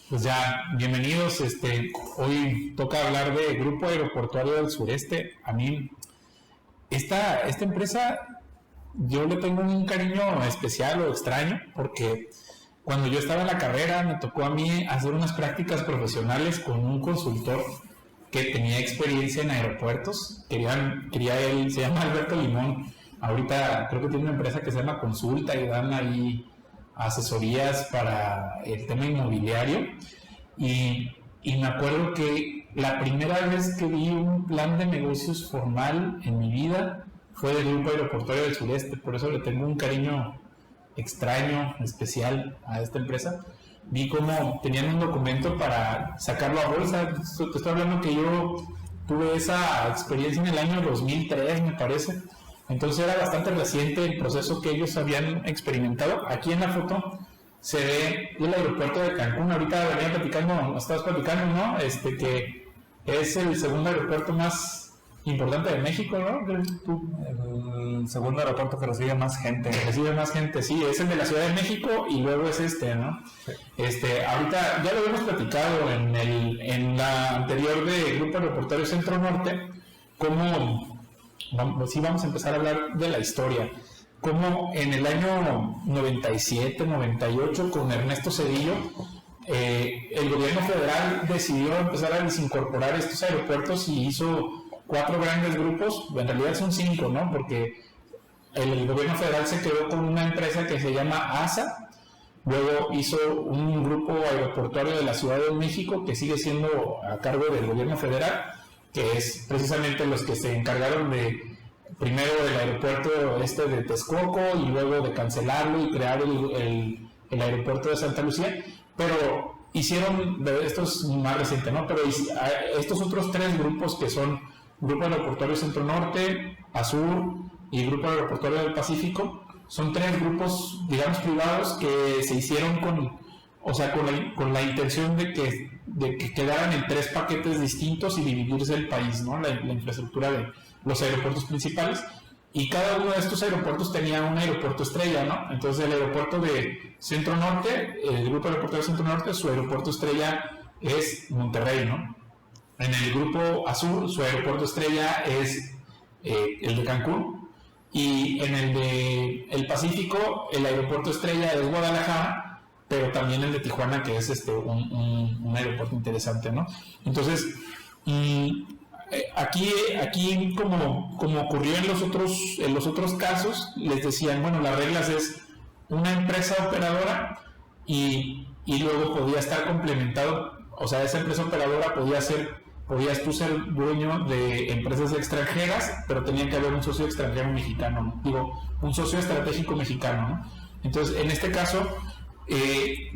Pues ya, bienvenidos. Hoy toca hablar de Grupo Aeroportuario del Sureste. A mí, esta empresa, yo le tengo un cariño especial o extraño, porque cuando yo estaba en la carrera me tocó a mí hacer unas prácticas profesionales con un consultor que tenía experiencia en aeropuertos. Quería él, se llama Alberto Limón. Ahorita creo que tiene una empresa que se llama Consulta y dan ahí asesorías para el tema inmobiliario. Y me acuerdo que la primera vez que vi un plan de negocios formal en mi vida fue del Grupo Aeroportuario del Sureste. Por eso le tengo un cariño extraño, especial a esta empresa. Vi cómo tenían un documento para sacarlo a bolsa. Te estoy hablando que yo tuve esa experiencia en el año 2003, me parece. Entonces era bastante reciente el proceso que ellos habían experimentado. Aquí en la foto se ve el aeropuerto de Cancún. Ahorita venía platicando, estabas platicando, ¿no? Que es el segundo aeropuerto más importante de México, ¿no? El segundo aeropuerto que recibe más gente. Que recibe más gente, sí, es el de la Ciudad de México y luego es ¿no? Sí. Ahorita ya lo habíamos platicado en la anterior de Grupo Aeroportuario Centro Norte, vamos a empezar a hablar de la historia. Como en el año 97, 98, con Ernesto Zedillo, el gobierno federal decidió empezar a desincorporar estos aeropuertos y hizo 4 grandes grupos. En realidad son 5, ¿no? Porque el gobierno federal se quedó con una empresa que se llama ASA, luego hizo un grupo aeroportuario de la Ciudad de México que sigue siendo a cargo del gobierno federal, que es precisamente los que se encargaron primero del aeropuerto de Texcoco y luego de cancelarlo y crear el aeropuerto de Santa Lucía. Pero hicieron, esto es más reciente, ¿no? Pero estos otros 3 grupos, que son Grupo Aeroportuario Centro Norte, Azur y Grupo Aeroportuario del Pacífico, son 3 grupos, digamos, privados que se hicieron con la intención de que quedaran en 3 paquetes distintos y dividirse el país, ¿no? La infraestructura de los aeropuertos principales, y cada uno de estos aeropuertos tenía un aeropuerto estrella, ¿no? Entonces el aeropuerto de Centro Norte, el Grupo Aeroportuario Centro Norte, su aeropuerto estrella es Monterrey, ¿no? En el Grupo Azul, su aeropuerto estrella es el de Cancún, y en el de el Pacífico, el aeropuerto estrella es Guadalajara, pero también el de Tijuana, que es un aeropuerto interesante, ¿no? Entonces, aquí como ocurrió en los otros casos, les decían, bueno, las reglas es una empresa operadora y luego podía estar complementado, o sea, esa empresa operadora podías tú ser dueño de empresas extranjeras, pero tenía que haber un socio extranjero mexicano, ¿no? Digo, un socio estratégico mexicano, ¿no? Entonces, en este caso,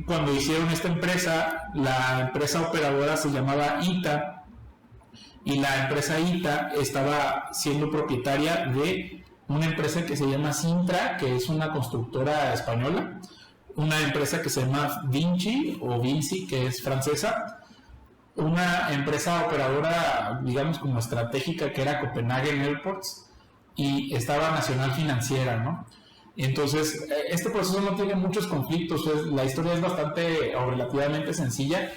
cuando hicieron esta empresa, la empresa operadora se llamaba ITA, y la empresa ITA estaba siendo propietaria de una empresa que se llama Cintra, que es una constructora española, una empresa que se llama Vinci o Vinci, que es francesa, una empresa operadora, digamos, como estratégica, que era Copenhagen Airports, y estaba Nacional Financiera, ¿no? Entonces, este proceso no tiene muchos conflictos, la historia es bastante o relativamente sencilla.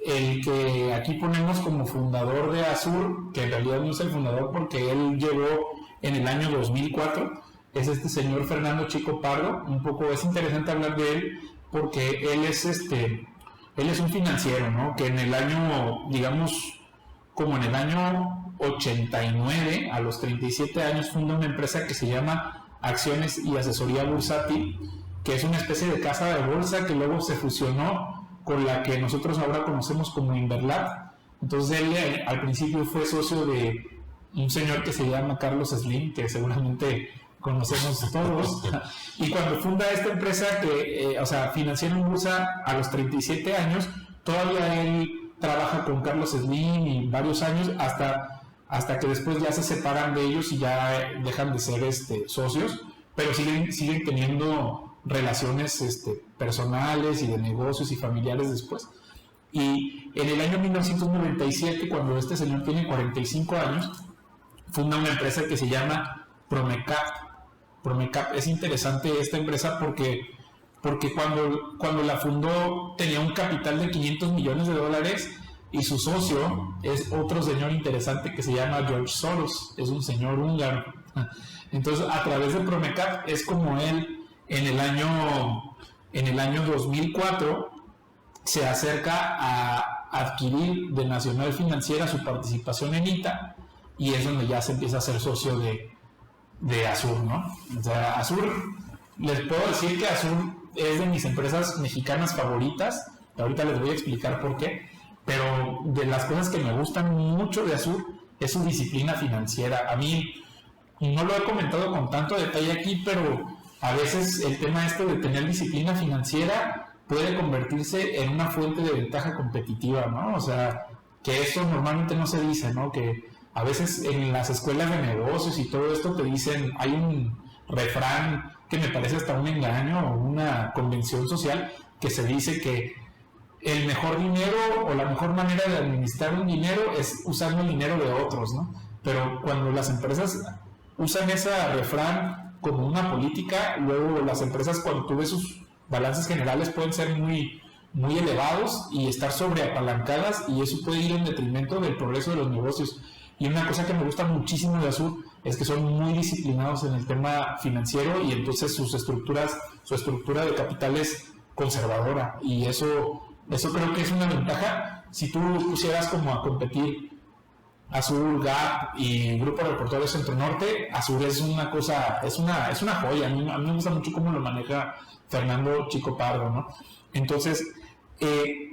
El que aquí ponemos como fundador de Azur, que en realidad no es el fundador porque él llegó en el año 2004, es este señor Fernando Chico Pardo. Un poco es interesante hablar de él porque él es un financiero, ¿no? Que en el año, digamos, como en el año 89, a los 37 años, funda una empresa que se llama Acciones y Asesoría Bursátil, que es una especie de casa de bolsa que luego se fusionó con la que nosotros ahora conocemos como Inverlab. Entonces él al principio fue socio de un señor que se llama Carlos Slim, que seguramente conocemos todos, y cuando funda esta empresa que, financiera en bolsa a los 37 años, todavía él trabaja con Carlos Slim y varios años hasta que después ya se separan de ellos y ya dejan de ser socios, pero siguen teniendo relaciones personales y de negocios y familiares después. Y en el año 1997, cuando este señor tiene 45 años, funda una empresa que se llama Promecap. Es interesante esta empresa porque porque cuando la fundó tenía un capital de $500 millones y su socio es otro señor interesante que se llama George Soros, es un señor húngaro. Entonces, a través de Promecap es como él en el año 2004 se acerca a adquirir de Nacional Financiera su participación en ITA, y es donde ya se empieza a ser socio de Azur, ¿no? O sea, Azur, les puedo decir que Azur es de mis empresas mexicanas favoritas, ahorita les voy a explicar por qué, pero de las cosas que me gustan mucho de Azur es su disciplina financiera. A mí, no lo he comentado con tanto detalle aquí, pero a veces el tema de tener disciplina financiera puede convertirse en una fuente de ventaja competitiva, ¿no? O sea, que eso normalmente no se dice, ¿no? Que a veces en las escuelas de negocios y todo esto te dicen, hay un refrán que me parece hasta un engaño o una convención social que se dice que el mejor dinero o la mejor manera de administrar un dinero es usando el dinero de otros, ¿no? Pero cuando las empresas usan ese refrán como una política, luego las empresas, cuando tú ves sus balances generales, pueden ser muy, muy elevados y estar sobreapalancadas, y eso puede ir en detrimento del progreso de los negocios. Y una cosa que me gusta muchísimo de Azur es que son muy disciplinados en el tema financiero, y entonces su estructura de capital es conservadora, y eso creo que es una ventaja. Si tú pusieras como a competir Azur, GAP y Grupo Aeroportuario Centro Norte, Azur es una cosa, es una joya. A mí me gusta mucho cómo lo maneja Fernando Chico Pardo, ¿no? Entonces,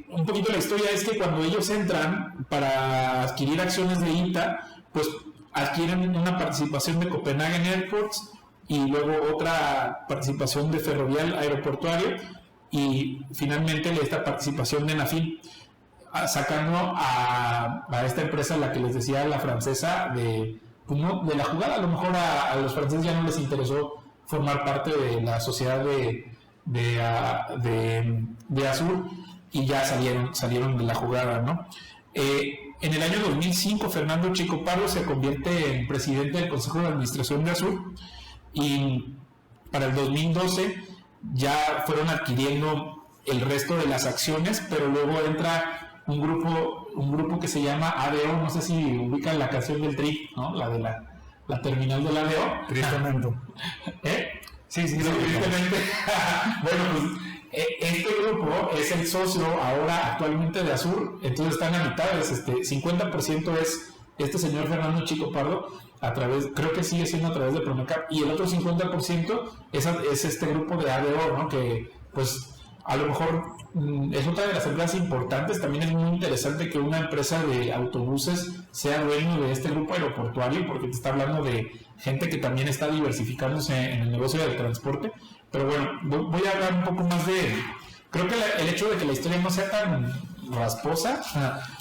un poquito la historia es que cuando ellos entran para adquirir acciones de ITA, pues adquieren una participación de Copenhagen Airports y luego otra participación de Ferrovial Aeroportuario, y finalmente esta participación de Nafin, sacando a esta empresa, la que les decía, la francesa, de la jugada. A lo mejor a los franceses ya no les interesó formar parte de la sociedad de Azur, y ya salieron de la jugada, ¿no? En el año 2005, Fernando Chico Pardo se convierte en presidente del Consejo de Administración de Azur, y para el 2012 ya fueron adquiriendo el resto de las acciones, pero luego entra un grupo que se llama ADO. No sé si ubican la canción del Tri, ¿no? La de la terminal del ADO. Tristemente. Sí, tristemente. Bueno, pues este grupo es el socio ahora actualmente de Azur, entonces están a mitades. 50% es este señor Fernando Chico Pardo, creo que sigue siendo a través de Promecap, y el otro 50% es este grupo de ADO, ¿no? Que pues a lo mejor es otra de las empresas importantes. También es muy interesante que una empresa de autobuses sea dueño de este grupo aeroportuario, porque te está hablando de gente que también está diversificándose en el negocio del transporte. Pero bueno, voy a hablar un poco más creo que el hecho de que la historia no sea tan rasposa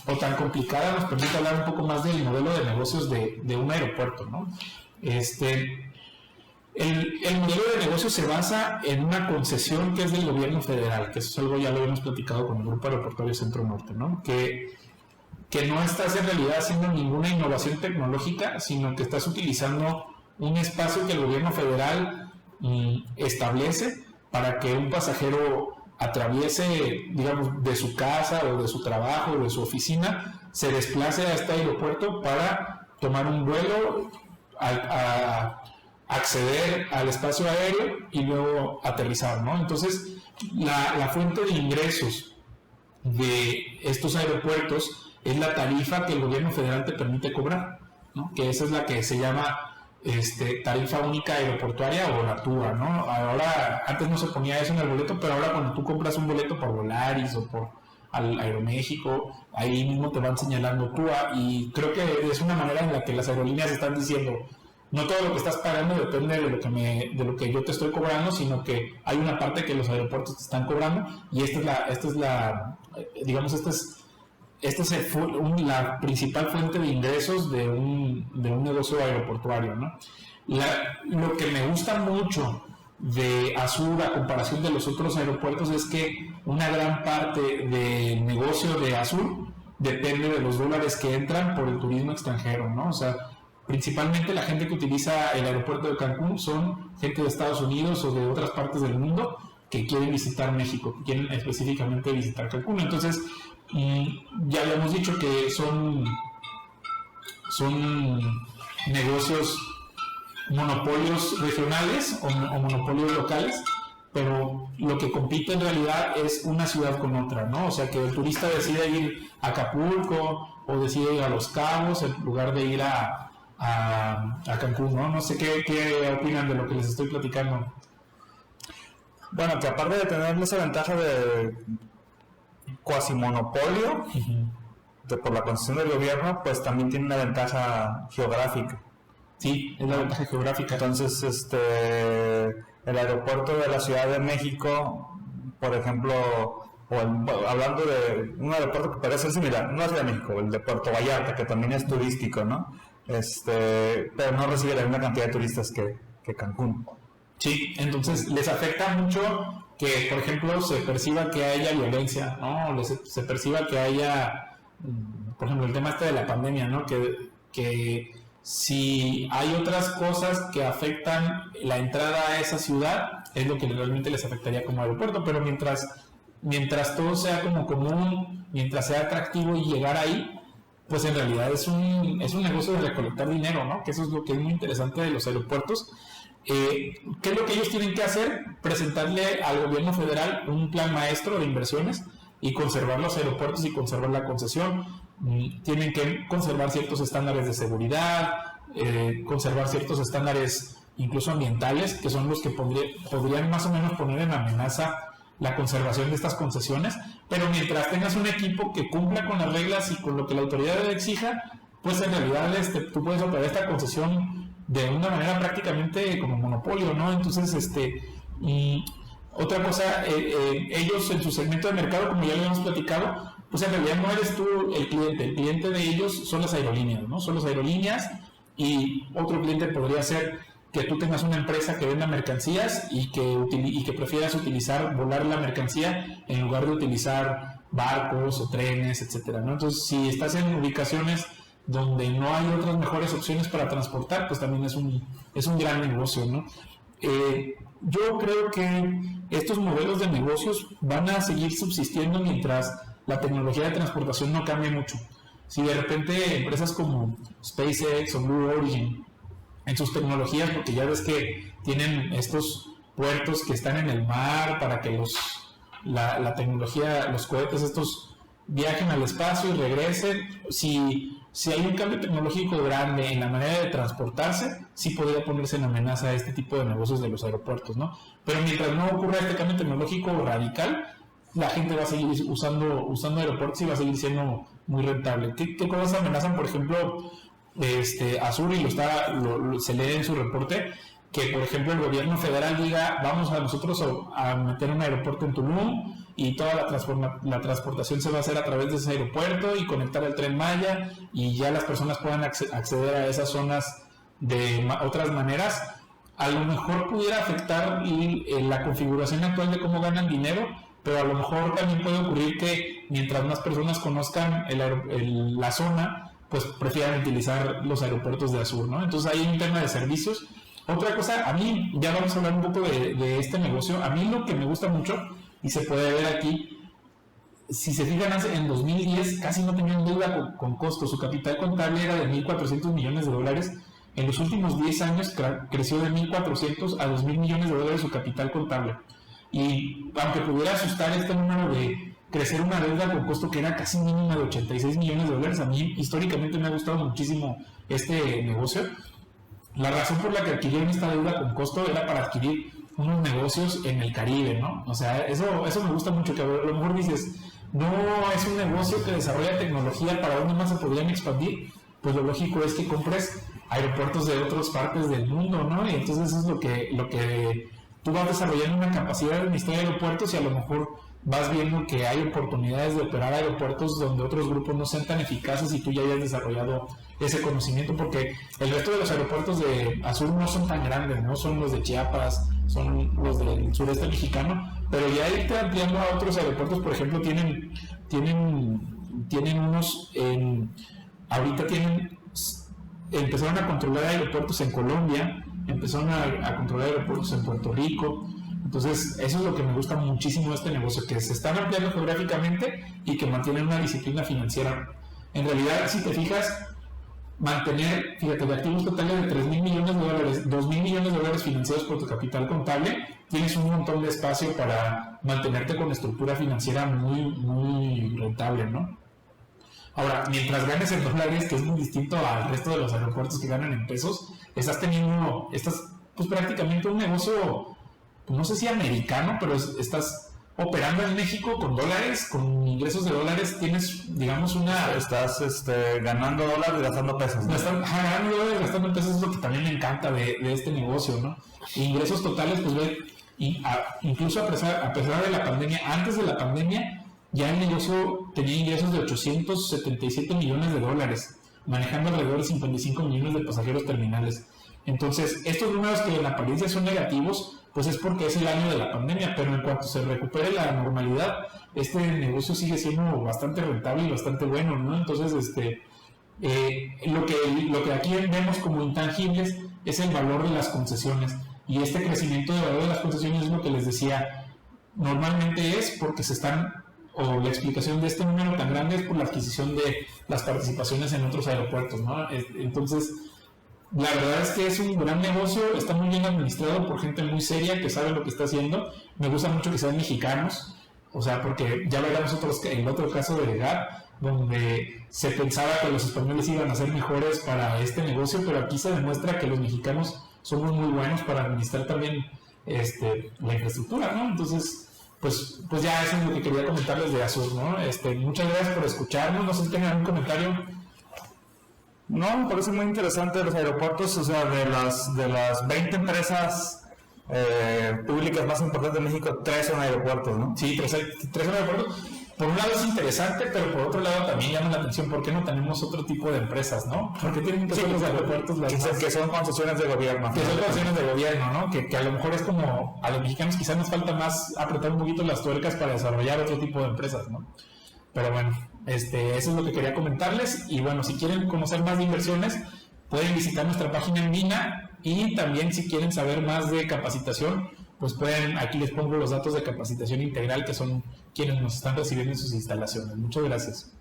o tan complicada nos permite hablar un poco más del modelo de negocios de un aeropuerto, ¿no? El modelo de negocio se basa en una concesión que es del gobierno federal, que eso es algo ya lo hemos platicado con el Grupo Aeroportuario Centro Norte, ¿no? Que no estás en realidad haciendo ninguna innovación tecnológica, sino que estás utilizando un espacio que el gobierno federal establece para que un pasajero atraviese, digamos, de su casa o de su trabajo o de su oficina, se desplace a este aeropuerto para tomar un vuelo, a acceder al espacio aéreo y luego aterrizar, ¿no? Entonces, la fuente de ingresos de estos aeropuertos es la tarifa que el gobierno federal te permite cobrar, ¿no? Que esa es la que se llama tarifa única aeroportuaria, o la TUA, ¿no? Ahora, antes no se ponía eso en el boleto, pero ahora cuando tú compras un boleto por Volaris o por Aeroméxico, ahí mismo te van señalando TUA, y creo que es una manera en la que las aerolíneas están diciendo: no todo lo que estás pagando depende de lo que yo te estoy cobrando, sino que hay una parte que los aeropuertos te están cobrando, y esta es la la principal fuente de ingresos de un negocio aeroportuario, ¿no? Lo que me gusta mucho de Azur a comparación de los otros aeropuertos es que una gran parte del negocio de Azur depende de los dólares que entran por el turismo extranjero, ¿no? O sea, principalmente la gente que utiliza el aeropuerto de Cancún son gente de Estados Unidos o de otras partes del mundo que quieren visitar México, que quieren específicamente visitar Cancún. Entonces, ya habíamos dicho que son negocios, monopolios regionales o monopolios locales, pero lo que compite en realidad es una ciudad con otra, ¿no? O sea, que el turista decide ir a Acapulco o decide ir a Los Cabos en lugar de ir a Cancún, ¿no? No sé qué opinan de lo que les estoy platicando. Bueno, que aparte de tener esa ventaja de cuasi monopolio por la concesión del gobierno, pues también tiene una ventaja geográfica. Sí, es la ventaja geográfica. Entonces, el aeropuerto de la Ciudad de México, por ejemplo, hablando de un aeropuerto que parece ser similar, no es de México, el de Puerto Vallarta, que también es turístico, ¿no? Pero no recibe la misma cantidad de turistas que Cancún. Sí, entonces les afecta mucho que, por ejemplo, se perciba que haya violencia, ¿no? Se perciba que haya, por ejemplo, el tema de la pandemia, ¿no? Que si hay otras cosas que afectan la entrada a esa ciudad, es lo que realmente les afectaría como aeropuerto, pero mientras todo sea como común, mientras sea atractivo y llegar ahí, pues en realidad es un negocio de recolectar dinero, ¿no? Que eso es lo que es muy interesante de los aeropuertos. ¿Qué es lo que ellos tienen que hacer? Presentarle al gobierno federal un plan maestro de inversiones y conservar los aeropuertos y conservar la concesión. Tienen que conservar ciertos estándares de seguridad, conservar ciertos estándares incluso ambientales, que son los que podrían más o menos poner en amenaza la conservación de estas concesiones, pero mientras tengas un equipo que cumpla con las reglas y con lo que la autoridad exija, pues en realidad tú puedes operar esta concesión de una manera prácticamente como monopolio, ¿no? Entonces, otra cosa, ellos en su segmento de mercado, como ya lo hemos platicado, pues en realidad no eres tú el cliente de ellos son las aerolíneas, ¿no? Son las aerolíneas, y otro cliente podría ser que tú tengas una empresa que venda mercancías y que prefieras volar la mercancía en lugar de utilizar barcos o trenes, etcétera, ¿no? Entonces, si estás en ubicaciones donde no hay otras mejores opciones para transportar, pues también es un gran negocio, ¿no? Yo creo que estos modelos de negocios van a seguir subsistiendo mientras la tecnología de transportación no cambie mucho. Si de repente empresas como SpaceX o Blue Origin, en sus tecnologías, porque ya ves que tienen estos puertos que están en el mar para que la tecnología, los cohetes estos viajen al espacio y regresen. Si hay un cambio tecnológico grande en la manera de transportarse, sí podría ponerse en amenaza este tipo de negocios de los aeropuertos, ¿no? Pero mientras no ocurra este cambio tecnológico radical, la gente va a seguir usando aeropuertos y va a seguir siendo muy rentable. ¿Qué cosas amenazan, por ejemplo, Azur, y se lee en su reporte, que por ejemplo el gobierno federal diga, vamos a nosotros a meter un aeropuerto en Tulum y toda la transportación se va a hacer a través de ese aeropuerto y conectar el Tren Maya y ya las personas puedan acceder a esas zonas de otras maneras? A lo mejor pudiera afectar la configuración actual de cómo ganan dinero, pero a lo mejor también puede ocurrir que mientras más personas conozcan la zona, pues prefieran utilizar los aeropuertos de Azur, ¿no? Entonces hay un tema de servicios. Otra cosa, a mí, ya vamos a hablar un poco de este negocio, a mí lo que me gusta mucho, y se puede ver aquí, si se fijan, en 2010 casi no tenían deuda con costo, su capital contable era de $1,400 millones, en los últimos 10 años creció de 1,400 a 2,000 millones de dólares su capital contable, y aunque pudiera asustar este número de crecer una deuda con costo que era casi mínima de $86 millones, a mí históricamente me ha gustado muchísimo este negocio. La razón por la que adquirieron esta deuda con costo era para adquirir unos negocios en el Caribe, ¿no? O sea, eso me gusta mucho, que a lo mejor dices, no es un negocio que desarrolla tecnología, ¿para dónde más se podrían expandir? Pues lo lógico es que compres aeropuertos de otras partes del mundo, ¿no? Y entonces eso es lo que tú vas desarrollando una capacidad de administrar aeropuertos y a lo mejor vas viendo que hay oportunidades de operar aeropuertos donde otros grupos no sean tan eficaces y tú ya hayas desarrollado ese conocimiento, porque el resto de los aeropuertos de Azur no son tan grandes, no son los de Chiapas, son los del sureste mexicano, pero ya irte ampliando a otros aeropuertos, por ejemplo, tienen unos, ahorita empezaron a controlar aeropuertos en Colombia, empezaron a controlar aeropuertos en Puerto Rico, Entonces, eso es lo que me gusta muchísimo de este negocio, que se están ampliando geográficamente y que mantienen una disciplina financiera. En realidad, si te fijas, mantener, fíjate, de activos totales de 3 mil millones de dólares, 2 mil millones de dólares financiados por tu capital contable, tienes un montón de espacio para mantenerte con estructura financiera muy rentable, ¿no? Ahora, mientras ganes en dólares, que es muy distinto al resto de los aeropuertos que ganan en pesos, estás pues prácticamente un negocio, pues, no sé si americano, pero estás operando en México con dólares, con ingresos de dólares, tienes, digamos, Estás ganando dólares y gastando pesos, ¿no? Ganando dólares, gastando pesos es lo que también me encanta de este negocio, ¿no? Ingresos totales, pues ve, incluso a pesar de la pandemia, antes de la pandemia, ya el negocio tenía ingresos de 877 millones de dólares, manejando alrededor de 55 millones de pasajeros terminales. Entonces, estos números que en apariencia son negativos, pues es porque es el año de la pandemia, pero en cuanto se recupere la normalidad, este negocio sigue siendo bastante rentable y bastante bueno, ¿no? Entonces, lo que aquí vemos como intangibles es el valor de las concesiones, y este crecimiento de valor de las concesiones es lo que les decía, normalmente es porque o la explicación de este número tan grande es por la adquisición de las participaciones en otros aeropuertos, ¿no? Entonces, la verdad es que es un gran negocio, está muy bien administrado por gente muy seria que sabe lo que está haciendo. Me gusta mucho que sean mexicanos, o sea, porque ya veremos el otro caso de GAP, donde se pensaba que los españoles iban a ser mejores para este negocio, pero aquí se demuestra que los mexicanos somos muy buenos para administrar también la infraestructura, ¿no? Entonces, pues ya eso es lo que quería comentarles de Azur, ¿no? Muchas gracias por escucharnos, no sé si tienen algún comentario. No, me parece muy interesante los aeropuertos, o sea, de las 20 empresas públicas más importantes de México, 3 son aeropuertos, ¿no? Sí, 3 son aeropuertos. Por un lado es interesante, pero por otro lado también llama la atención por qué no tenemos otro tipo de empresas, ¿no? Porque tienen que ser los aeropuertos que son concesiones de gobierno. Que son concesiones de gobierno, ¿no? Que a lo mejor es como a los mexicanos quizás nos falta más apretar un poquito las tuercas para desarrollar otro tipo de empresas, ¿no? Pero bueno, eso es lo que quería comentarles. Y bueno, si quieren conocer más de inversiones, pueden visitar nuestra página en Mina, y también si quieren saber más de capacitación, pues aquí les pongo los datos de capacitación integral, que son quienes nos están recibiendo en sus instalaciones. Muchas gracias.